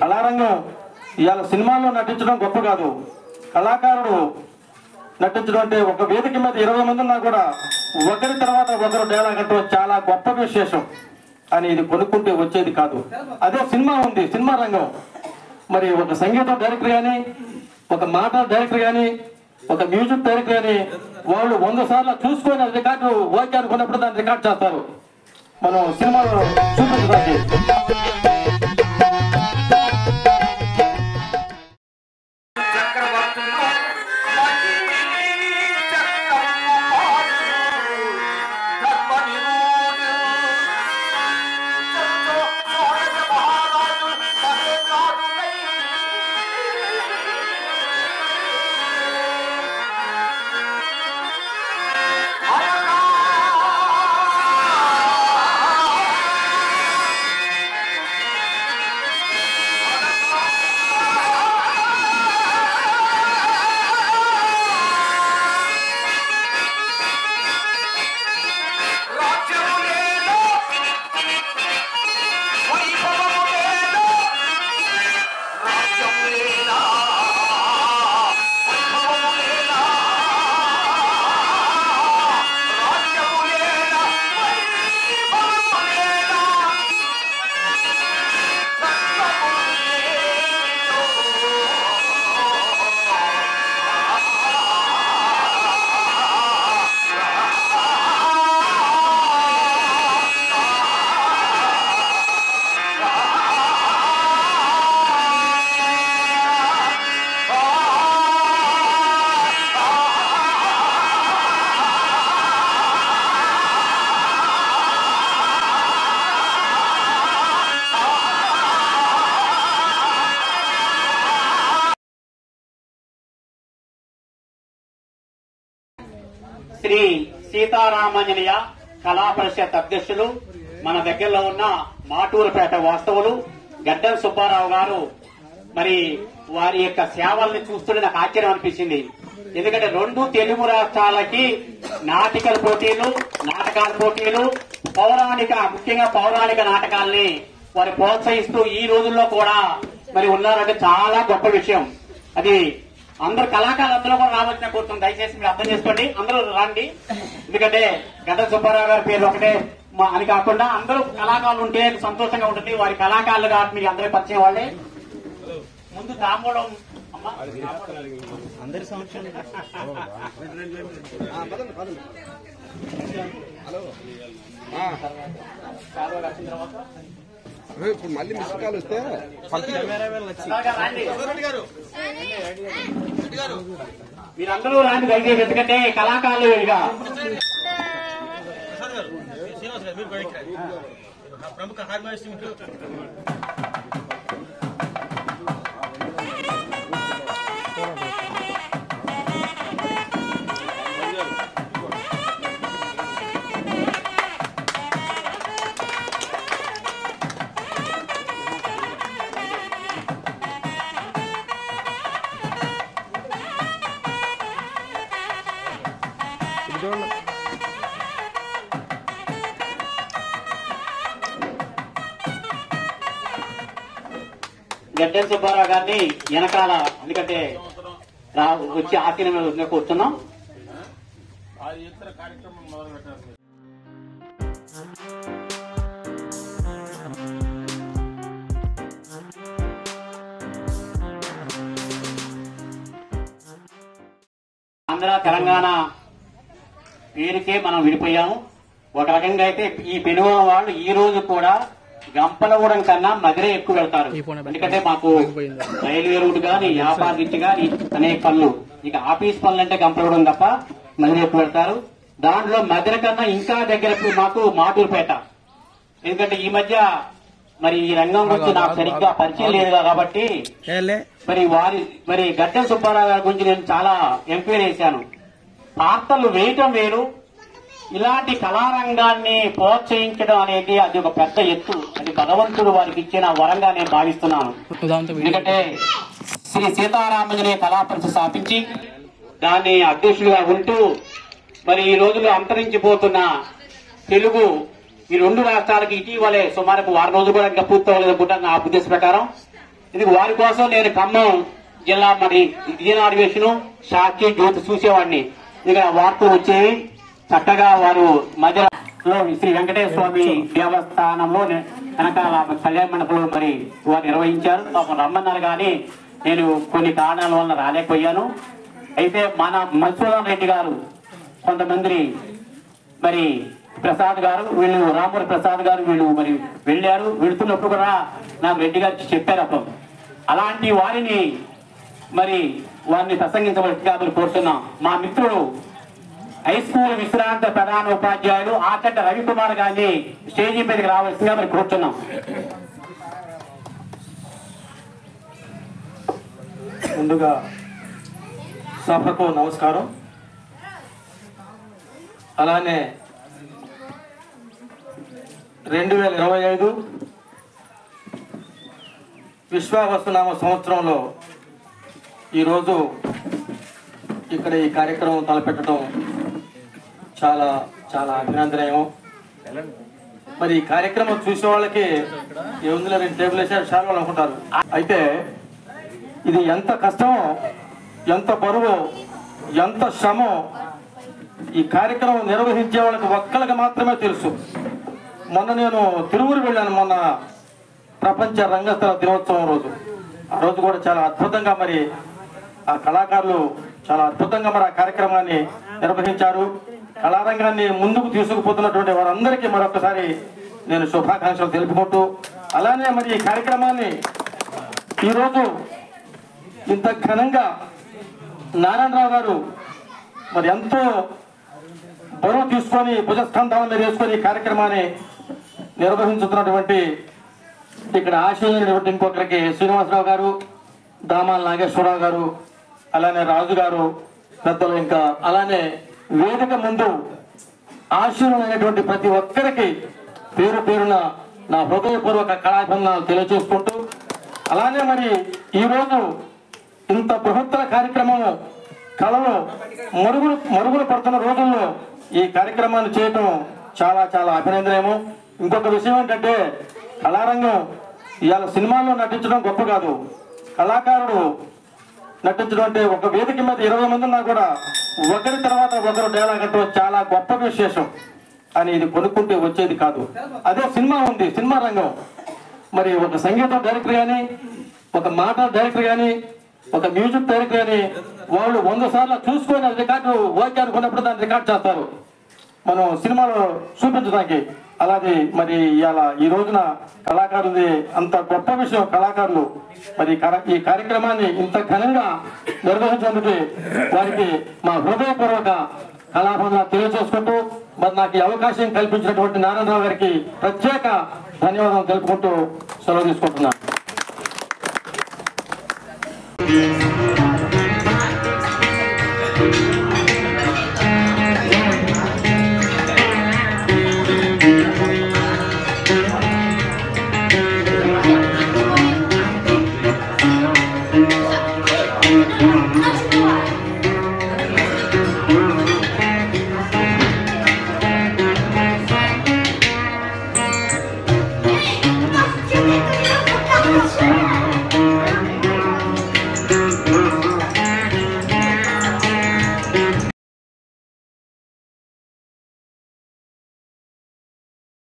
కళారంగం ఇవాళ సినిమాల్లో నటించడం గొప్ప కాదు, కళాకారుడు నటించడం అంటే ఒక వేదిక మీద 20 మంది ఉన్నా కూడా ఒకరి తర్వాత ఒకరు డైలాగ్ అంటే చాలా గొప్ప విశేషం. అని ఇది కొనుక్కుంటే వచ్చేది కాదు. అదే సినిమా ఉంది, సినిమా రంగం. మరి ఒక సంగీతం డైరెక్టర్ కానీ, ఒక మాట డైరెక్టర్ కానీ, ఒక మ్యూజిక్ డైరెక్టర్ కానీ వాళ్ళు 100 సార్లు చూసుకొని రికార్డు ఓకే అనుకున్నప్పుడు దాన్ని రికార్డ్ చేస్తారు. మనం సినిమాలో చూపించడానికి శ్రీ సీతారామాంజనేయ కళా పరిషత్ అధ్యక్షులు, మన దగ్గరలో ఉన్న మాటూరుపేట వాస్తవులు గడ్డం సుబ్బారావు గారు, మరి వారి యొక్క సేవల్ని చూస్తుంటే నాకు ఆశ్చర్యం అనిపించింది. ఎందుకంటే 2 తెలుగు రాష్ట్రాలకి నాటకాల పోటీలు ముఖ్యంగా పౌరాణిక నాటకాల్ని వారు ప్రోత్సహిస్తూ ఈ రోజుల్లో కూడా మరి ఉన్నారంటే చాలా గొప్ప విషయం. అది అందరు కళాకారులు అందరూ కూడా రావాల్సిన కోరుతుంది. దయచేసి మీరు అర్థం చేసుకోండి, అందరూ రండి. ఎందుకంటే గడ్డ సుబ్బారావు గారి పేరు ఒకటే అని కాకుండా అందరూ కళాకారులు ఉంటే సంతోషంగా ఉంటుంది. వారి కళాకారులు కాబట్టి మీకు అందరూ పరిచయం వాళ్ళే. ముందు తాంబూలం అందరి సంవత్సరం ఇప్పుడు మళ్ళీ మిస్ కాల్ వస్తే మీరందరూ రాండి దయచేసి, ఎందుకంటే కళాకారులు ఇక ప్రముఖ హార్మోనిస్ట్ గడ్డం సుబ్బారావు గారిని వెనకాల, ఎందుకంటే వచ్చి ఆశీన మీద కూర్చున్నాం. ఆంధ్ర తెలంగాణ పేరుకే మనం విడిపోయాము. ఒక రకంగా అయితే ఈ పెనుగొల వాళ్ళు ఈ రోజు కూడా గంపలగూడెం కన్నా మదిరే ఎక్కువ వెళ్తారు. ఎందుకంటే మాకు రైల్వే రూట్ గాని, వ్యాపార రీతి గాని అనేక పనులు, ఇక ఆఫీస్ పనులు అంటే గంపలగూడెం తప్ప మదిరే ఎక్కువ వెళ్తారు. దాంట్లో మదిర కన్నా ఇంకా దగ్గర మాకు మాటూరుపేట. ఎందుకంటే ఈ మధ్య మరి ఈ రంగం గురించి నాకు సరిగ్గా పరిచయం లేదు కాబట్టి మరి గడ్డం సుబ్బారావు గారి గురించి నేను చాలా ఎంక్వైరీ చేశాను. పాత్రలు వేయటం వేరు, ఇలాంటి కళారంగాన్ని ప్రోత్సహించడం అనేది అది ఒక పెద్ద ఎత్తు. అది భగవంతుడు వారికి ఇచ్చిన వరంగా నేను భావిస్తున్నాను. ఎందుకంటే శ్రీ సీతారామాంజనేయ కళా పరిషత్ స్థాపించి దాన్ని అధ్యక్షుడిగా ఉంటూ మరి ఈ రోజుల్లో అంతరించిపోతున్న తెలుగు ఈ 2 రాష్ట్రాలకి ఇటీవలే సుమారు 6 రోజులు కూడా ఇంకా పూర్తవలేదనుకుంటాను నా ఉద్దేశ ప్రకారం. ఇది వారి కోసం నేను ఖమ్మం జిల్లా మరి ఈనాడు వేషను సాక్షి జ్యోతి చూసేవాడిని. ఇక్కడ వార్తలు వచ్చేవి. చక్కగా వారు మధ్యలో శ్రీ వెంకటేశ్వర స్వామి దేవస్థానంలో వెనకాల కళ్యాణ మండపంలో మరి వారు నిర్వహించారు. పాపం రమ్మన్నారు కానీ నేను కొన్ని కారణాల వల్ల రాలేకపోయాను. అయితే మన మధుసూదన్ రెడ్డి గారు, కొంతమంది మరి ప్రసాద్ గారు, వీళ్ళు రామూరి ప్రసాద్ గారు వీళ్ళు మరి వెళ్ళారు. వెళుతున్నప్పుడు కూడా నాకు రెడ్డి గారికి చెప్పారు. అప్పుడు అలాంటి వారిని మరి వారిని ప్రసంగించవలసిగా మరి కోరుతున్నాం. మా మిత్రుడు హై స్కూల్ విశ్రాంత ప్రధాన ఉపాధ్యాయులు ఆచంట రవికుమార్ గారిని స్టేజీ మీదకి రావాల్సిందిగా మరి కోరుతున్నాం. ముందుగా సభకు నమస్కారం. అలానే 2025 విశ్వావసునామ సంవత్సరంలో ఈరోజు ఇక్కడ ఈ కార్యక్రమం తలపెట్టడం చాలా చాలా అభినందనీయం. మరి ఈ కార్యక్రమం చూసే వాళ్ళకి ఏముందిలో 2 టేబుల్ వేసారు చాలా అనుకుంటారు. అయితే ఇది ఎంత కష్టమో, ఎంత బరువు, ఎంత శ్రమో ఈ కార్యక్రమం నిర్వహించే వాళ్ళకి ఒక్కరికి మాత్రమే తెలుసు. మొన్న నేను తిరువురు వెళ్ళాను. మొన్న ప్రపంచ రంగస్థల దినోత్సవం రోజు. ఆ రోజు కూడా చాలా అద్భుతంగా మరి ఆ కళాకారులు చాలా అద్భుతంగా మరి ఆ కార్యక్రమాన్ని నిర్వహించారు. కళారంగాన్ని ముందుకు తీసుకుపోతున్నటువంటి వారందరికీ మరొకసారి నేను శుభాకాంక్షలు తెలుపుకుంటూ, అలానే మరి ఈ కార్యక్రమాన్ని ఈరోజు ఇంత ఘనంగా నారాయణరావు గారు మరి ఎంతో బరువు తీసుకొని భుజస్కంధాల మీద వేసుకొని ఈ కార్యక్రమాన్ని నిర్వహించుతున్నటువంటి ఇక్కడ ఆశీర్వైనటువంటి ఇంకొకరికి శ్రీనివాసరావు గారు, దామాల నాగేశ్వరరావు గారు, అలానే రాజు గారు పెద్దలు, ఇంకా అలానే వేదిక ముందు ఆశీర్వైనటువంటి ప్రతి ఒక్కరికి పేరు పేరున నా హృదయపూర్వక కళాభివందనాలు తెలియజేసుకుంటూ, అలానే మరి ఈరోజు ఇంత బృహత్తర కార్యక్రమం కళలో మరుగులు పడుతున్న రోజుల్లో ఈ కార్యక్రమాన్ని చేయటం చాలా చాలా అభినందనీయము. ఇంకొక విషయం ఏంటంటే, కళారంగం ఇవాళ సినిమాల్లో నటించడం గొప్ప కాదు. కళాకారుడు నటించడం అంటే ఒక వేదిక మీద 20 మంది ఉన్నా కూడా ఒకరి తర్వాత ఒకరు డైలాగ్ అంటే చాలా గొప్ప విశేషం. అని ఇది కొనుక్కుంటే వచ్చేది కాదు. అదే సినిమా ఉంది, సినిమా రంగం. మరి ఒక సంగీతం డైరెక్టర్ కానీ, ఒక మాట డైరెక్టర్ కానీ, ఒక మ్యూజిక్ డైరెక్టర్ కానీ వాళ్ళు 100 సార్లు చూసుకొని అది రికార్డు ఓకే అనుకున్నప్పుడు దాన్ని రికార్డ్ చేస్తారు మనం సినిమాలో చూపించడానికి. అలాగే మరి ఇవాళ ఈ రోజున కళాకారులది అంత గొప్ప విషయం. కళాకారులు మరి ఈ కార్యక్రమాన్ని ఇంత ఘనంగా నిర్వహించేందుకు వారికి మా హృదయపూర్వక కళాభివందనాలు తెలియజేసుకుంటూ, మరి నాకు ఈ అవకాశం కల్పించినటువంటి నారాయణరావు గారికి ప్రత్యేక ధన్యవాదాలు తెలుపుకుంటూ సెలవు తీసుకుంటున్నాను.